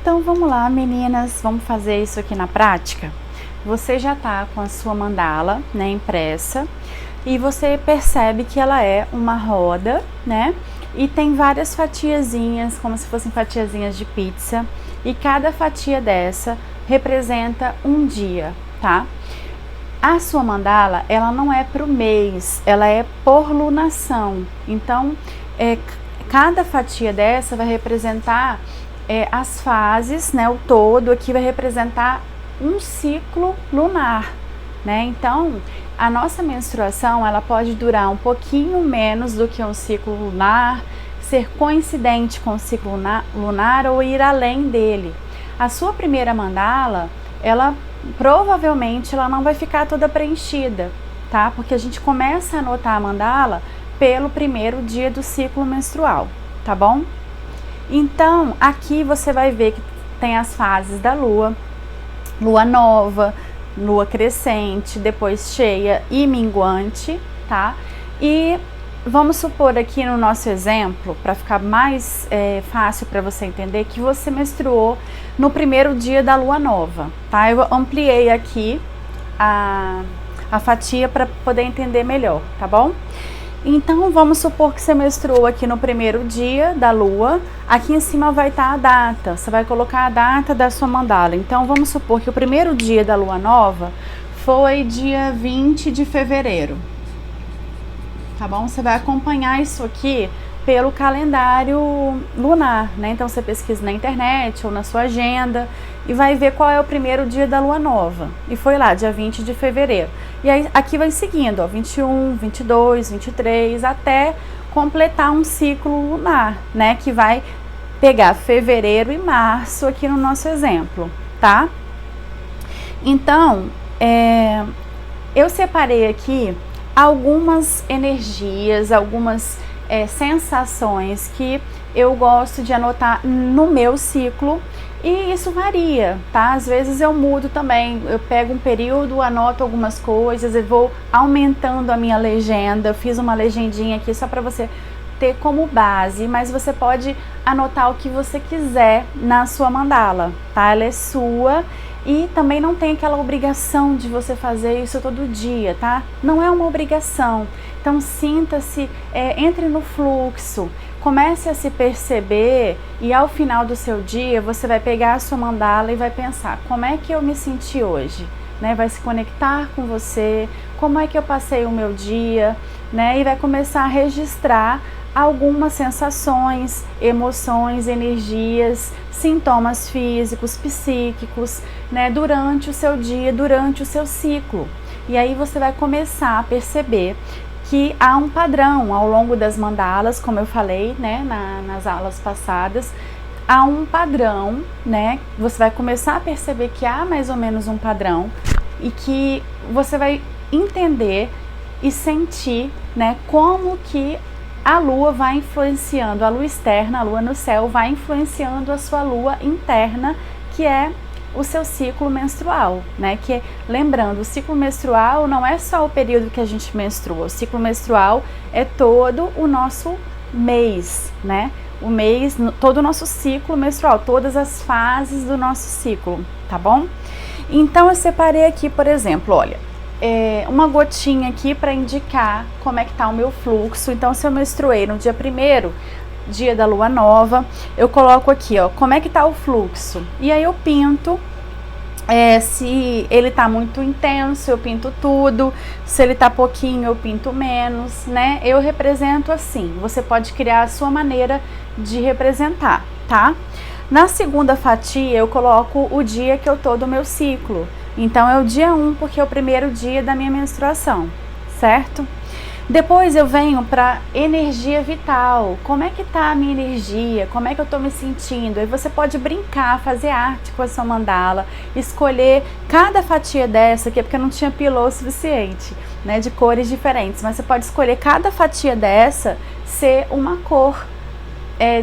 Então vamos lá, meninas, vamos fazer isso aqui na prática? Você já tá com a sua mandala, né, impressa, e você percebe que ela é uma roda, né? E tem várias fatiazinhas, como se fossem fatiazinhas de pizza, e cada fatia dessa representa um dia, tá? A sua mandala, ela não é para o mês, ela é por lunação. Então, cada fatia dessa vai representar as fases, né? O todo aqui vai representar um ciclo lunar, né? Então, a nossa menstruação, ela pode durar um pouquinho menos do que um ciclo lunar, ser coincidente com o ciclo lunar ou ir além dele. A sua primeira mandala, ela provavelmente ela não vai ficar toda preenchida, tá? Porque a gente começa a anotar a mandala pelo primeiro dia do ciclo menstrual, tá bom? Então, aqui você vai ver que tem as fases da lua, lua nova, lua crescente, depois cheia e minguante, tá? E vamos supor aqui no nosso exemplo, para ficar mais fácil para você entender, que você menstruou no primeiro dia da lua nova, tá? Eu ampliei aqui a fatia para poder entender melhor, tá bom? Então, vamos supor que você menstruou aqui no primeiro dia da lua. Aqui em cima vai estar a data. Você vai colocar a data da sua mandala. Então, vamos supor que o primeiro dia da lua nova foi dia 20 de fevereiro. Tá bom? Você vai acompanhar isso aqui pelo calendário lunar, né? Então, você pesquisa na internet ou na sua agenda e vai ver qual é o primeiro dia da lua nova. E foi lá, dia 20 de fevereiro. E aí, aqui vai seguindo, ó, 21, 22, 23, até completar um ciclo lunar, né? Que vai pegar fevereiro e março aqui no nosso exemplo, tá? Então, eu separei aqui algumas energias, algumas sensações que eu gosto de anotar no meu ciclo, e isso varia, tá? Às vezes eu mudo também, eu pego um período, anoto algumas coisas e vou aumentando a minha legenda. Eu fiz uma legendinha aqui só para você ter como base, mas você pode anotar o que você quiser na sua mandala, tá? Ela é sua. E também não tem aquela obrigação de você fazer isso todo dia, tá? Não é uma obrigação. Então sinta-se, entre no fluxo, comece a se perceber e ao final do seu dia você vai pegar a sua mandala e vai pensar, como é que eu me senti hoje? Né? Vai se conectar com você, como é que eu passei o meu dia, né? E vai começar a registrar algumas sensações, emoções, energias, sintomas físicos, psíquicos, né, durante o seu dia, durante o seu ciclo. E aí você vai começar a perceber que há um padrão ao longo das mandalas, como eu falei, né, nas aulas passadas, há um padrão, né? Você vai começar a perceber que há mais ou menos um padrão e que você vai entender e sentir, né, como que a lua vai influenciando, a lua externa, a lua no céu, vai influenciando a sua lua interna, que é o seu ciclo menstrual, né? Que, lembrando, o ciclo menstrual não é só o período que a gente menstrua, o ciclo menstrual é todo o nosso mês, né? O mês, todo o nosso ciclo menstrual, todas as fases do nosso ciclo, tá bom? Então, eu separei aqui, por exemplo, olha, uma gotinha aqui para indicar como é que tá o meu fluxo. Então, se eu menstruei no dia 1º, dia da lua nova, eu coloco aqui, ó, como é que tá o fluxo. E aí eu pinto, se ele tá muito intenso, eu pinto tudo. Se ele tá pouquinho, eu pinto menos, né? Eu represento assim. Você pode criar a sua maneira de representar, tá? Na segunda fatia, eu coloco o dia que eu tô do meu ciclo. Então, é o dia 1, porque é o primeiro dia da minha menstruação, certo? Depois eu venho para energia vital. Como é que tá a minha energia? Como é que eu tô me sentindo? Aí você pode brincar, fazer arte com a sua mandala, escolher cada fatia dessa aqui, porque eu não tinha pilô suficiente, né, de cores diferentes. Mas você pode escolher cada fatia dessa ser uma cor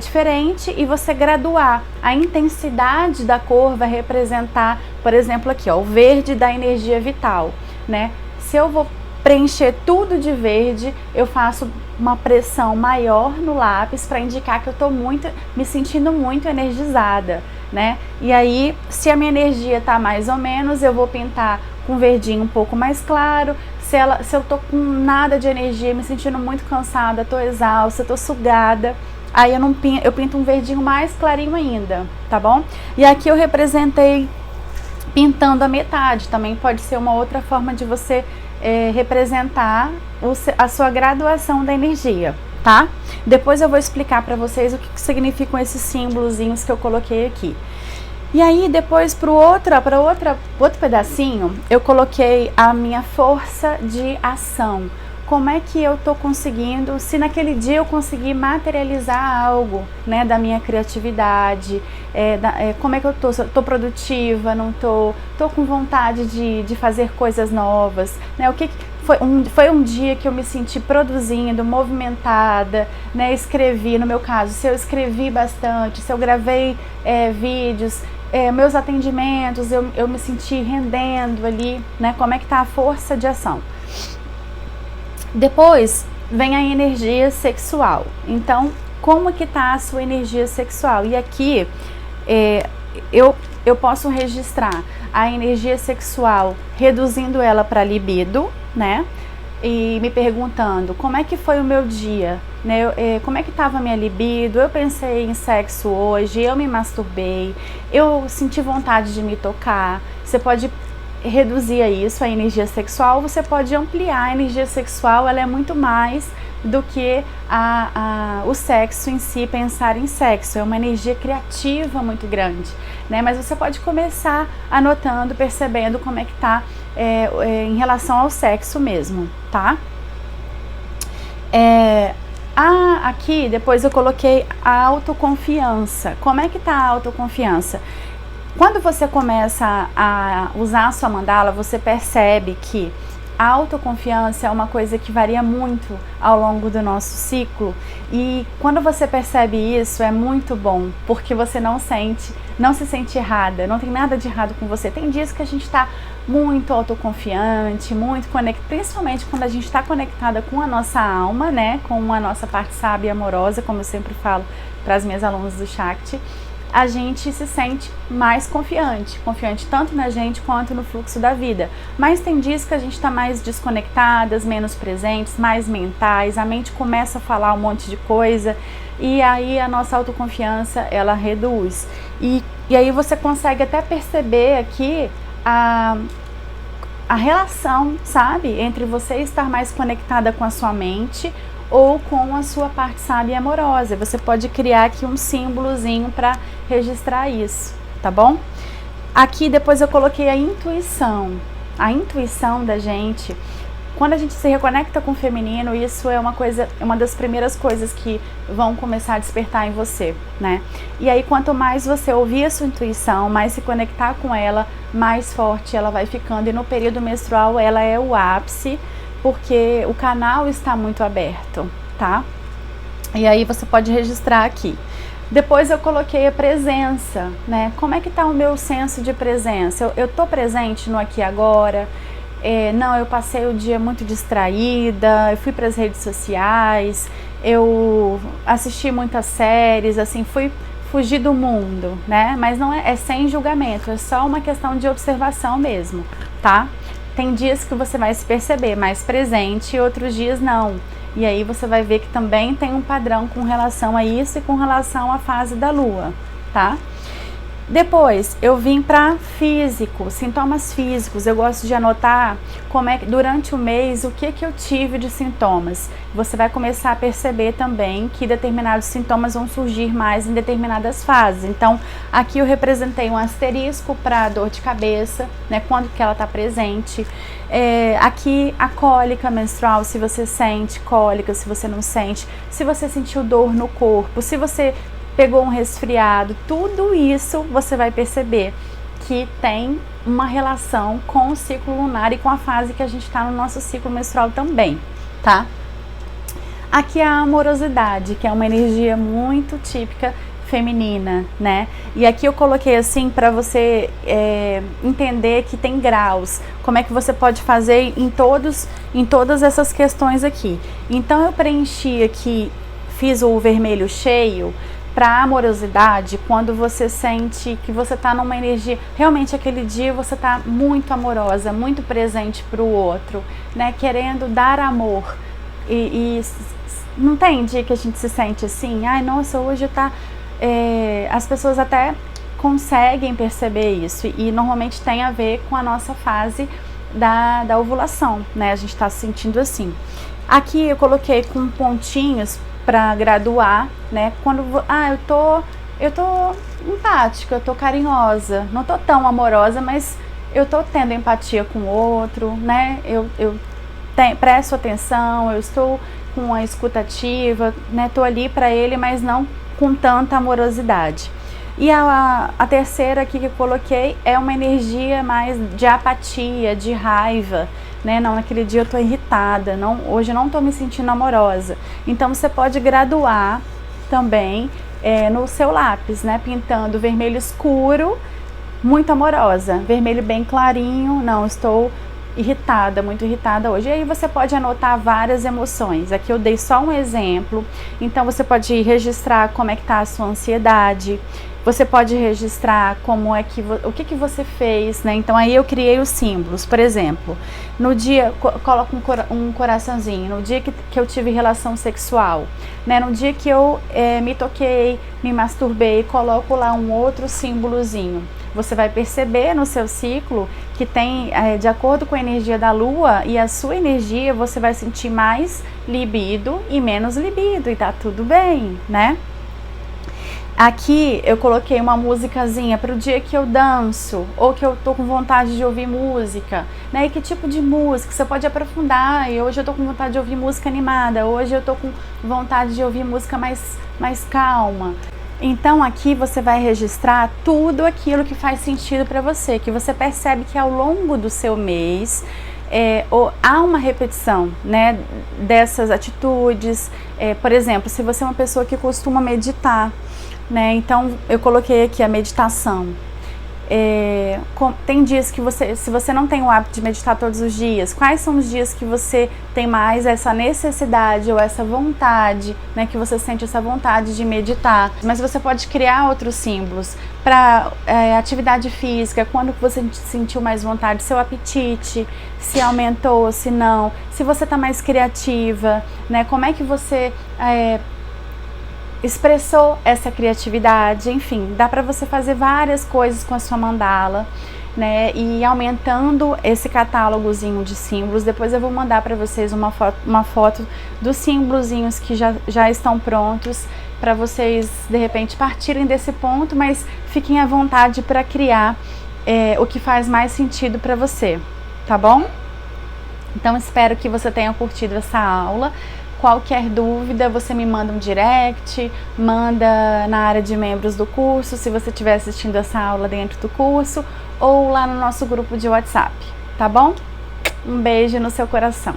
diferente e você graduar. A intensidade da cor vai representar, por exemplo, aqui, ó, o verde da energia vital, né? Se eu vou preencher tudo de verde, eu faço uma pressão maior no lápis para indicar que eu estou me sentindo muito energizada. né? E aí, se a minha energia tá mais ou menos, eu vou pintar com verdinho um pouco mais claro. Se eu tô com nada de energia, me sentindo muito cansada, tô exausta, tô sugada, aí eu pinto um verdinho mais clarinho ainda, tá bom? E aqui eu representei pintando a metade, também pode ser uma outra forma de você representar a sua graduação da energia, tá? Depois eu vou explicar para vocês o que significam esses símbolozinhos que eu coloquei aqui. E aí depois para outro pedacinho eu coloquei a minha força de ação. Como é que eu tô conseguindo, se naquele dia eu conseguir materializar algo, né, da minha criatividade, como é que eu tô produtiva, não tô com vontade de fazer coisas novas, né, o que foi um dia que eu me senti produzindo, movimentada, né, escrevi, no meu caso, se eu escrevi bastante, se eu gravei vídeos, meus atendimentos, eu me senti rendendo ali, né, como é que tá a força de ação. Depois vem a energia sexual. Então, como que tá a sua energia sexual? E aqui eu posso registrar a energia sexual reduzindo ela para libido, né? E me perguntando como é que foi o meu dia, né? Como é que estava a minha libido? Eu pensei em sexo hoje, eu me masturbei, eu senti vontade de me tocar. Você pode reduzir isso, a energia sexual, você pode ampliar a energia sexual, ela é muito mais do que o sexo em si, pensar em sexo, é uma energia criativa muito grande, né? Mas você pode começar anotando, percebendo como é que tá em relação ao sexo mesmo, tá? Aqui depois eu coloquei a autoconfiança. Como é que tá a autoconfiança? Quando você começa a usar a sua mandala, você percebe que a autoconfiança é uma coisa que varia muito ao longo do nosso ciclo, e quando você percebe isso é muito bom, porque você não se sente errada, não tem nada de errado com você. Tem dias que a gente está muito autoconfiante, muito conectada, principalmente quando a gente está conectada com a nossa alma, né, com a nossa parte sábia e amorosa, como eu sempre falo para as minhas alunas do Shakti. A gente se sente mais confiante tanto na gente quanto no fluxo da vida. Mas tem dias que a gente está mais desconectadas, menos presentes, mais mentais, a mente começa a falar um monte de coisa e aí a nossa autoconfiança ela reduz. E aí você consegue até perceber aqui a relação, sabe, entre você estar mais conectada com a sua mente ou com a sua parte sábia e amorosa. Você pode criar aqui um símbolozinho para registrar isso, tá bom? Aqui depois eu coloquei a intuição. A intuição da gente, quando a gente se reconecta com o feminino, isso é uma das primeiras coisas que vão começar a despertar em você, né? E aí quanto mais você ouvir a sua intuição, mais se conectar com ela, mais forte ela vai ficando. E no período menstrual ela é o ápice, porque o canal está muito aberto, tá? E aí você pode registrar aqui. Depois eu coloquei a presença, né? Como é que tá o meu senso de presença? Eu tô presente no aqui e agora? Não, eu passei o dia muito distraída, eu fui para as redes sociais, eu assisti muitas séries, assim, fugir do mundo, né? Mas não é sem julgamento, é só uma questão de observação mesmo, tá? Tem dias que você vai se perceber mais presente e outros dias não. E aí você vai ver que também tem um padrão com relação a isso e com relação à fase da lua, tá? Depois eu vim para físico, sintomas físicos. Eu gosto de anotar como é que durante o mês o que eu tive de sintomas. Você vai começar a perceber também que determinados sintomas vão surgir mais em determinadas fases. Então aqui eu representei um asterisco para dor de cabeça, né, quando que ela está presente. Aqui a cólica menstrual, se você sente cólica, se você não sente, se você sentiu dor no corpo, se você pegou um resfriado, tudo isso você vai perceber que tem uma relação com o ciclo lunar e com a fase que a gente está no nosso ciclo menstrual também, tá? Aqui a amorosidade, que é uma energia muito típica feminina, né? E aqui eu coloquei assim para você entender que tem graus, como é que você pode fazer em todas essas questões aqui. Então eu preenchi aqui, fiz o vermelho cheio, para amorosidade, quando você sente que você está numa energia, realmente aquele dia você está muito amorosa, muito presente para o outro, né, querendo dar amor, e não tem dia que a gente se sente assim, ai nossa, hoje tá, as pessoas até conseguem perceber isso, e normalmente tem a ver com a nossa fase da ovulação, né, a gente está se sentindo assim. Aqui eu coloquei com pontinhos para graduar, né, quando, eu tô empática, eu tô carinhosa, não tô tão amorosa, mas eu tô tendo empatia com o outro, né, eu presto atenção, eu estou com a escutativa, né, tô ali para ele, mas não com tanta amorosidade. E a terceira aqui que eu coloquei é uma energia mais de apatia, de raiva, né? Não, naquele dia eu tô irritada, não, hoje eu não tô me sentindo amorosa. Então você pode graduar também no seu lápis, né? Pintando vermelho escuro, muito amorosa, vermelho bem clarinho, não, estou irritada, muito irritada hoje. E aí você pode anotar várias emoções. Aqui eu dei só um exemplo. Então você pode registrar como é que tá a sua ansiedade. Você pode registrar como é que o que você fez, né? Então aí eu criei os símbolos. Por exemplo, no dia, coloco um coraçãozinho. No dia que eu tive relação sexual, né? No dia que eu me toquei, me masturbei, coloco lá um outro símbolozinho. Você vai perceber no seu ciclo que tem, de acordo com a energia da lua e a sua energia, você vai sentir mais libido e menos libido, e tá tudo bem, né? Aqui eu coloquei uma musicazinha para o dia que eu danço, ou que eu tô com vontade de ouvir música, né? E que tipo de música? Você pode aprofundar. E hoje eu tô com vontade de ouvir música animada, hoje eu tô com vontade de ouvir música mais calma. Então aqui você vai registrar tudo aquilo que faz sentido para você, que você percebe que ao longo do seu mês há uma repetição, né, dessas atitudes. Por exemplo, se você é uma pessoa que costuma meditar, né, então eu coloquei aqui a meditação. Tem dias que se você não tem o hábito de meditar todos os dias, quais são os dias que você tem mais essa necessidade ou essa vontade, né, que você sente essa vontade de meditar? Mas você pode criar outros símbolos para atividade física, quando você sentiu mais vontade, seu apetite, se aumentou, se não, se você está mais criativa, né, como é que você expressou essa criatividade. Enfim, dá para você fazer várias coisas com a sua mandala, né, e aumentando esse catálogozinho de símbolos. Depois eu vou mandar para vocês uma foto dos símbolozinhos que já estão prontos, para vocês de repente partirem desse ponto, mas fiquem à vontade para criar o que faz mais sentido para você, tá bom? Então espero que você tenha curtido essa aula. Qualquer dúvida, você me manda um direct, manda na área de membros do curso, se você estiver assistindo essa aula dentro do curso, ou lá no nosso grupo de WhatsApp, tá bom? Um beijo no seu coração.